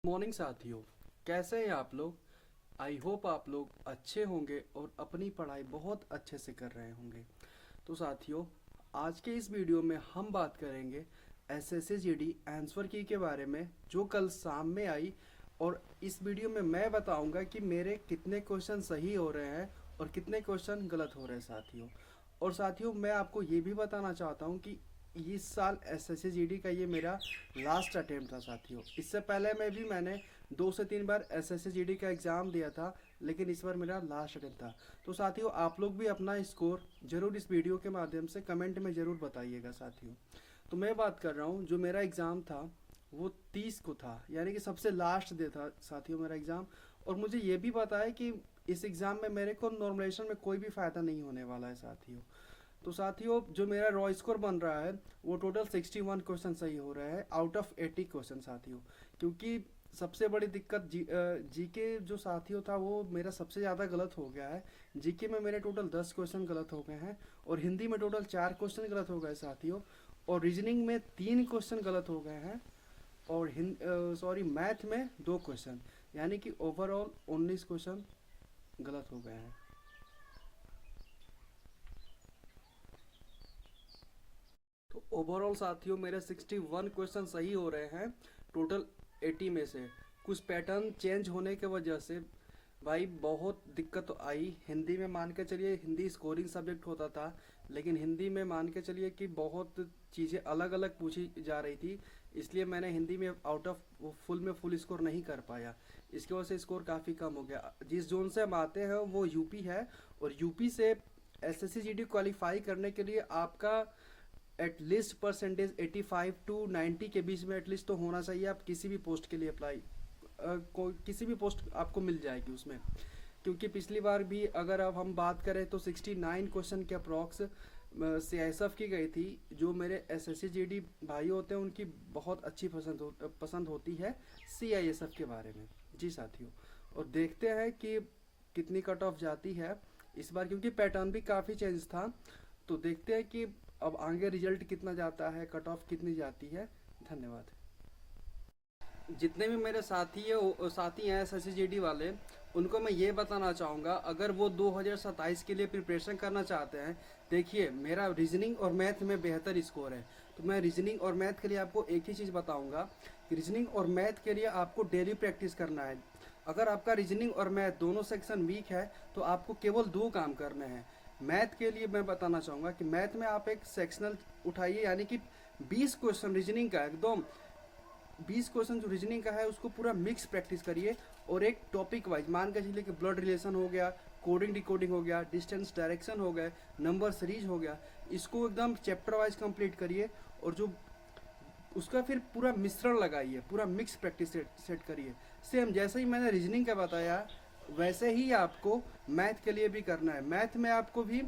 Morning साथियों, कैसे हैं आप लोग। आई होप आप लोग अच्छे होंगे और अपनी पढ़ाई बहुत अच्छे से कर रहे होंगे। तो साथियों, आज के इस वीडियो में हम बात करेंगे एसएससी जीडी आंसर की के बारे में जो कल शाम में आई। और इस वीडियो में मैं बताऊंगा कि मेरे कितने क्वेश्चन सही हो रहे हैं और कितने क्वेश्चन गलत हो रहे हैं साथियों। और साथियों, मैं आपको ये भी बताना चाहता हूँ कि इस साल एसएससी जीडी का ये मेरा लास्ट अटेम्प्ट था साथियों। इससे पहले मैंने 2 से 3 बार एसएससी जीडी का एग्ज़ाम दिया था, लेकिन इस बार मेरा लास्ट अटेम्प्ट था। तो साथियों, आप लोग भी अपना स्कोर जरूर इस वीडियो के माध्यम से कमेंट में ज़रूर बताइएगा साथियों। तो मैं बात कर रहा हूँ, जो मेरा एग्ज़ाम था वो 30 को था, यानी कि सबसे लास्ट डे था साथियों मेरा एग्ज़ाम। और मुझे ये भी पता है कि इस एग्ज़ाम में मेरे को नॉर्मलाइजेशन में कोई भी फ़ायदा नहीं होने वाला है साथियों। तो साथियों, जो मेरा रॉ स्कोर बन रहा है वो टोटल 61 क्वेश्चन सही हो रहा है आउट ऑफ 80 क्वेश्चन साथियों। क्योंकि सबसे बड़ी दिक्कत जीके जो साथियों था वो मेरा सबसे ज़्यादा गलत हो गया है। जीके में मेरे टोटल 10 क्वेश्चन गलत हो गए हैं, और हिंदी में टोटल 4 क्वेश्चन गलत हो गए साथियों, और रीजनिंग में 3 क्वेश्चन गलत हो गए हैं, और मैथ में 2 क्वेश्चन, यानी कि ओवरऑल 19 क्वेश्चन गलत हो गए हैं। तो ओवरऑल साथियों मेरे 61 क्वेश्चन सही हो रहे हैं टोटल 80 में से। कुछ पैटर्न चेंज होने की वजह से भाई बहुत दिक्कत तो आई। हिंदी में मान के चलिए, हिंदी स्कोरिंग सब्जेक्ट होता था, लेकिन हिंदी में मान के चलिए कि बहुत चीज़ें अलग अलग पूछी जा रही थी, इसलिए मैंने हिंदी में आउट ऑफ फुल स्कोर नहीं कर पाया। इसकी वजह से स्कोर काफ़ी कम हो गया। जिस जोन से हम आते हैं वो यूपी है, और यूपी से एसएससी जीडी क्वालिफाई करने के लिए आपका एटलीस्ट परसेंटेज 85 टू 90 के बीच में एटलीस्ट तो होना चाहिए। आप किसी भी पोस्ट के लिए अप्लाई किसी भी पोस्ट आपको मिल जाएगी उसमें। क्योंकि पिछली बार भी अगर अब हम बात करें तो 69 क्वेश्चन के अप्रॉक्स सीआईएसएफ की गई थी। जो मेरे एसएससी जीडी भाई होते हैं उनकी बहुत अच्छी पसंद होती है सीआईएसएफ के बारे में। जी साथियों, और देखते हैं कि कितनी कट ऑफ जाती है इस बार, क्योंकि पैटर्न भी काफ़ी चेंज था। तो देखते हैं कि अब आगे रिजल्ट कितना जाता है, कट ऑफ कितनी जाती है। धन्यवाद। जितने भी मेरे साथी हैं एसएससी जीडी वाले, उनको मैं ये बताना चाहूँगा, अगर वो 2027 के लिए प्रिपरेशन करना चाहते हैं, देखिए मेरा रीजनिंग और मैथ में बेहतर स्कोर है। तो मैं रीजनिंग और मैथ के लिए आपको एक ही चीज़ बताऊँगा कि रीजनिंग और मैथ के लिए आपको डेली प्रैक्टिस करना है। अगर आपका रीजनिंग और मैथ दोनों सेक्शन वीक है तो आपको केवल 2 काम करने हैं। मैथ के लिए मैं बताना चाहूँगा कि मैथ में आप एक सेक्शनल उठाइए, यानी कि 20 क्वेश्चन रीजनिंग का, एकदम 20 क्वेश्चन जो रीजनिंग का है उसको पूरा मिक्स प्रैक्टिस करिए। और एक टॉपिक वाइज मान के चलिए कि ब्लड रिलेशन हो गया, कोडिंग डिकोडिंग हो गया, डिस्टेंस डायरेक्शन हो गए, नंबर सीरीज हो गया, इसको एकदम चैप्टर वाइज कंप्लीट करिए। और जो उसका फिर पूरा मिश्रण लगाइए, पूरा मिक्स प्रैक्टिस सेट करिए। सेम जैसे ही मैंने रीजनिंग का बताया वैसे ही आपको मैथ के लिए भी करना है। मैथ में आपको भी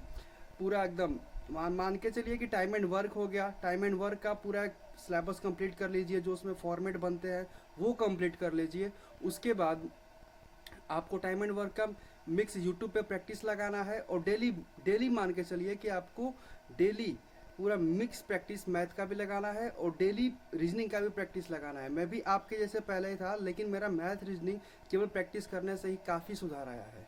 पूरा एकदम मान के चलिए कि टाइम एंड वर्क हो गया, टाइम एंड वर्क का पूरा सिलेबस कंप्लीट कर लीजिए, जो उसमें फॉर्मेट बनते हैं वो कंप्लीट कर लीजिए। उसके बाद आपको टाइम एंड वर्क का मिक्स यूट्यूब पे प्रैक्टिस लगाना है, और डेली डेली मान के चलिए कि आपको डेली पूरा मिक्स प्रैक्टिस मैथ का भी लगाना है और डेली रीजनिंग का भी प्रैक्टिस लगाना है। मैं भी आपके जैसे पहले ही था, लेकिन मेरा मैथ रीजनिंग केवल प्रैक्टिस करने से ही काफ़ी सुधार आया है।